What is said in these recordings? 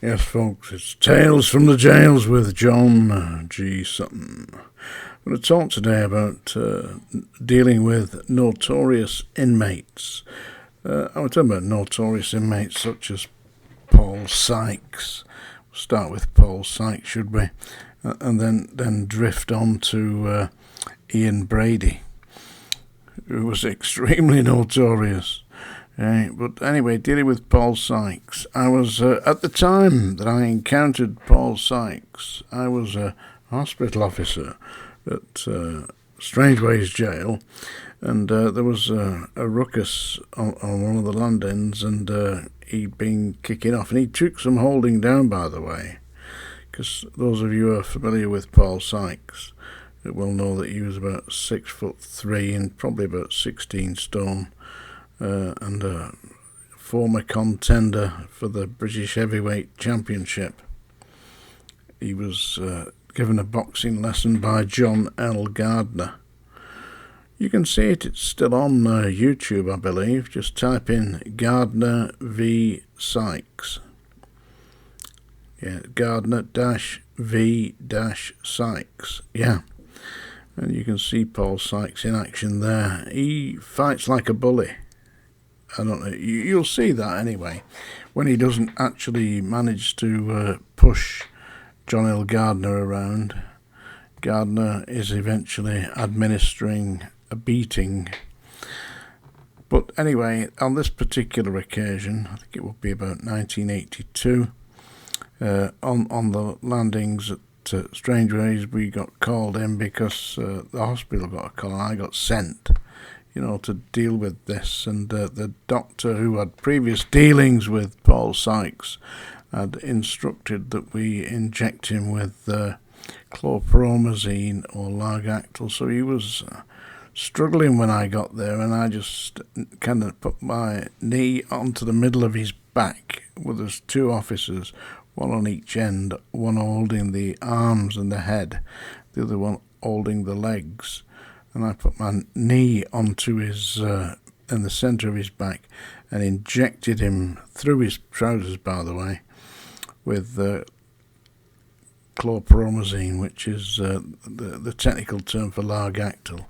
Yes, folks, it's Tales from the Jails with John G. Sutton. I'm going to talk today about dealing with notorious inmates. I'm talking about notorious inmates such as Paul Sykes. We'll start with Paul Sykes, should we? And then drift on to Ian Brady, who was extremely notorious. But anyway, dealing with Paul Sykes, I was, at the time that I encountered Paul Sykes, I was a hospital officer at Strangeways Jail, and there was a ruckus on one of the land ends, and he'd been kicking off, and he took some holding down, by the way, because those of you who are familiar with Paul Sykes will know that he was about 6'3" and probably about 16 stone. And a former contender for the British Heavyweight Championship. He was given a boxing lesson by John L. Gardner. You can see it, it's still on YouTube, I believe. Just type in Gardner v. Sykes. Yeah, Gardner-v-Sykes. Yeah. And you can see Paul Sykes in action there. He fights like a bully. I don't know, you'll see that anyway, when he doesn't actually manage to push John L. Gardner around. Gardner is eventually administering a beating. But anyway, on this particular occasion, I think it would be about 1982, on the landings at Strangeways, we got called in because the hospital got a call and I got sent, to deal with this, and the doctor who had previous dealings with Paul Sykes had instructed that we inject him with chlorpromazine or Largactil, so he was struggling when I got there, and I just kind of put my knee onto the middle of his back with us two officers, one on each end, one holding the arms and the head, the other one holding the legs. And I put my knee onto his, in the centre of his back, and injected him through his trousers, by the way, with chlorpromazine, which is the technical term for Largactil,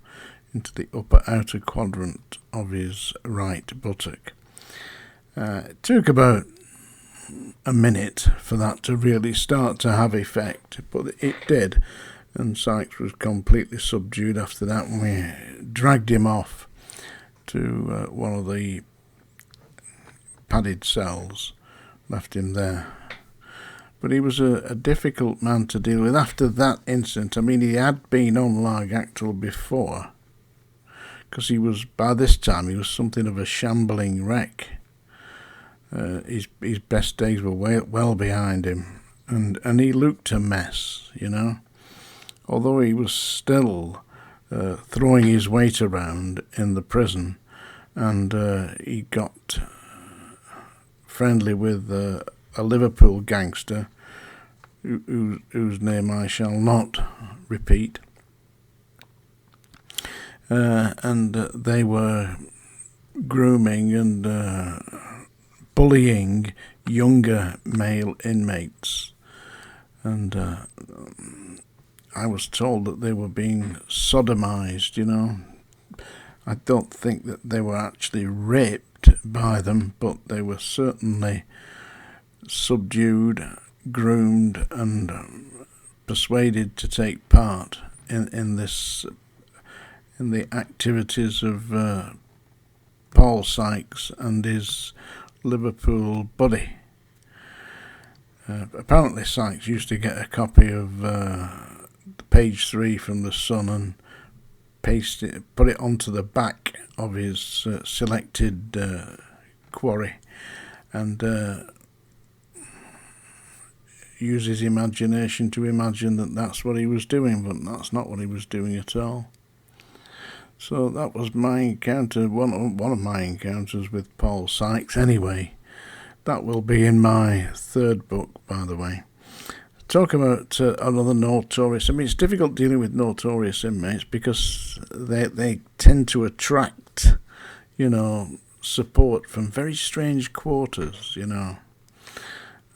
into the upper outer quadrant of his right buttock. It took about a minute for that to really start to have effect, but it did. And Sykes was completely subdued after that, and we dragged him off to one of the padded cells, left him there. But he was a difficult man to deal with after that incident. I mean, he had been on Largactil before, because by this time he was something of a shambling wreck. His best days were well behind him, and he looked a mess, Although he was still throwing his weight around in the prison, and he got friendly with a Liverpool gangster whose name I shall not repeat, and they were grooming and bullying younger male inmates, and I was told that they were being sodomized, I don't think that they were actually raped by them, but they were certainly subdued, groomed, and persuaded to take part in the activities of Paul Sykes and his Liverpool buddy. Apparently Sykes used to get a copy of page 3 from the Sun and put it onto the back of his selected quarry, and use his imagination to imagine that that's what he was doing, but that's not what he was doing at all. So that was my encounter, one of my encounters with Paul Sykes. Anyway, that will be in my third book, by the way. Talk about another notorious. I mean, it's difficult dealing with notorious inmates because they tend to attract, support from very strange quarters,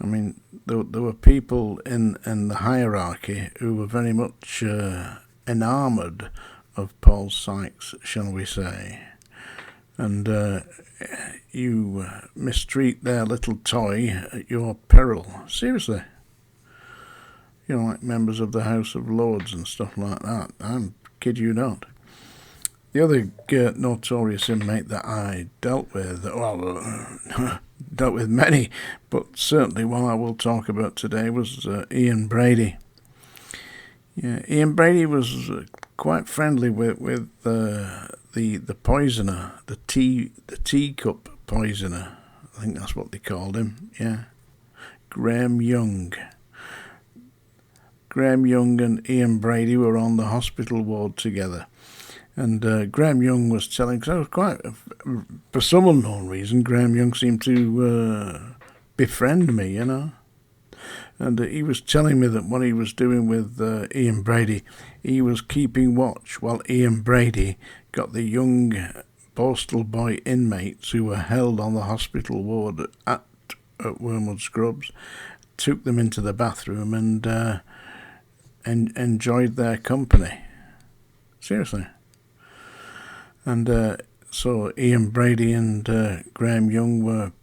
I mean, there were people in the hierarchy who were very much enamoured of Paul Sykes, shall we say. And you mistreat their little toy at your peril. Seriously. You know, like members of the House of Lords and stuff like that. I kid you not. The other notorious inmate that I dealt with, well, dealt with many, but certainly one I will talk about today was Ian Brady. Yeah, Ian Brady was quite friendly with the poisoner, the teacup poisoner. I think that's what they called him. Yeah, Graham Young. Graham Young and Ian Brady were on the hospital ward together. And Graham Young was telling, because I was quite, for some unknown reason, Graham Young seemed to befriend me, you know. And he was telling me that what he was doing with Ian Brady, he was keeping watch while Ian Brady got the young postal boy inmates who were held on the hospital ward at Wormwood Scrubs, took them into the bathroom and enjoyed their company. Seriously. And so Ian Brady and Graham Young were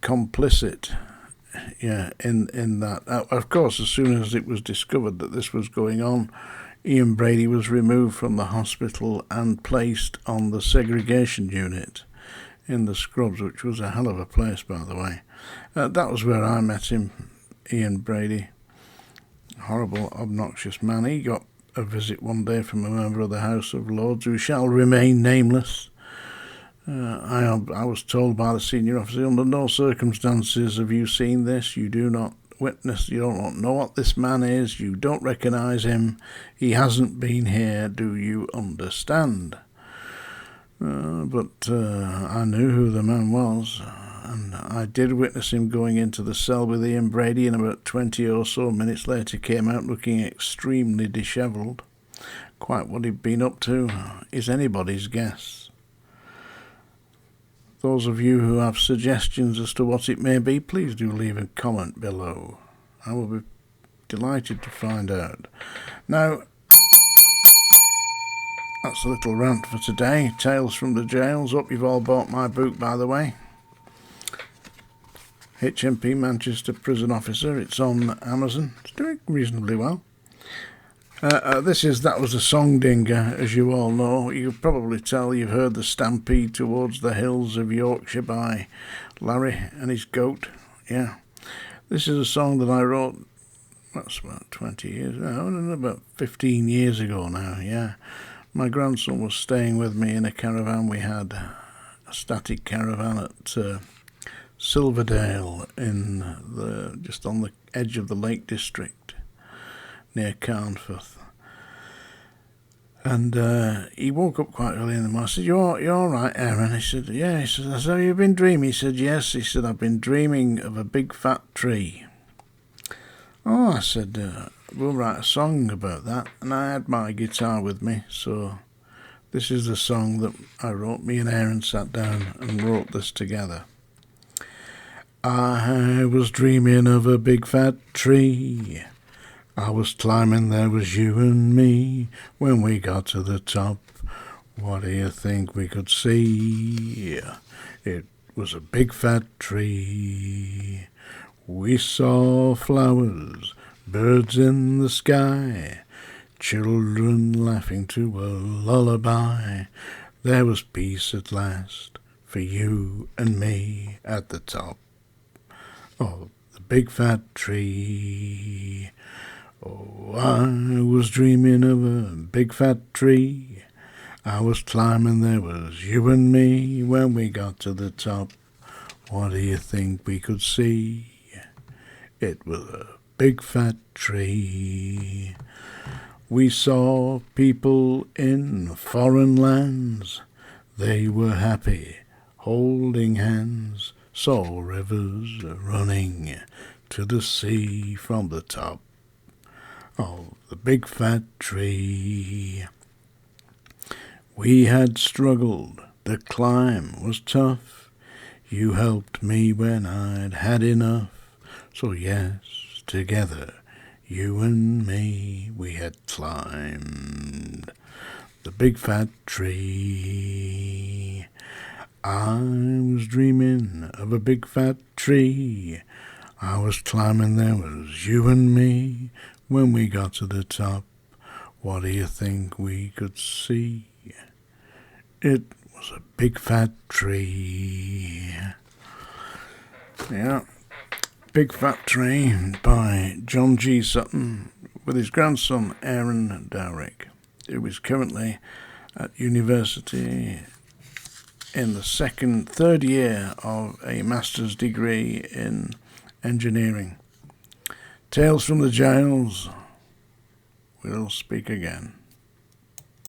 complicit, yeah, in that. Of course, as soon as it was discovered that this was going on, Ian Brady was removed from the hospital and placed on the segregation unit in the Scrubs, which was a hell of a place, by the way. That was where I met him, Ian Brady. Horrible, obnoxious man. He got a visit one day from a member of the House of Lords who shall remain nameless. I was told by the senior officer, under no circumstances have you seen this. You do not witness, you don't know what this man is, you don't recognise him, he hasn't been here, do you understand? But I knew who the man was, and I did witness him going into the cell with Ian Brady, and about 20 or so minutes later came out looking extremely dishevelled. Quite what he'd been up to is anybody's guess. Those of you who have suggestions as to what it may be, please do leave a comment below. I will be delighted to find out. Now, that's a little rant for today. Tales from the Jails. Hope you've all bought my book, by the way. HMP Manchester Prison Officer. It's on Amazon. It's doing reasonably well. That was a song dinger, as you all know. You can probably tell you've heard the Stampede Towards the Hills of Yorkshire by Larry and his goat. Yeah. This is a song that I wrote, that's about 20 years, about 15 years ago now, yeah. My grandson was staying with me in a caravan. We had a static caravan at Silverdale just on the edge of the Lake District near Carnforth. And he woke up quite early in the morning. I said, you're all right, Aaron? He said, yeah. He said, so you've been dreaming? He said, yes. He said, I've been dreaming of a big fat tree. Oh, I said, we'll write a song about that. And I had my guitar with me, so this is the song that I wrote. Me and Aaron sat down and wrote this together. I was dreaming of a big fat tree. I was climbing, there was you and me. When we got to the top, what do you think we could see? It was a big fat tree. We saw flowers, birds in the sky, children laughing to a lullaby. There was peace at last for you and me at the top of the big fat tree. Oh, I was dreaming of a big fat tree. I was climbing, there was you and me. When we got to the top, what do you think we could see? It was a big fat tree. We saw people in foreign lands. They were happy, holding hands. Saw rivers running to the sea from the top of the big fat tree. We had struggled, the climb was tough. You helped me when I'd had enough. So yes, together, you and me, we had climbed the big fat tree. I was dreaming of a big fat tree. I was climbing, there was you and me. When we got to the top, what do you think we could see? It was a big fat tree. Yeah, Big Fat Tree by John G. Sutton with his grandson Aaron Dowrick, who is currently at university in the third year of a master's degree in engineering. Tales from the Jails. We'll speak again.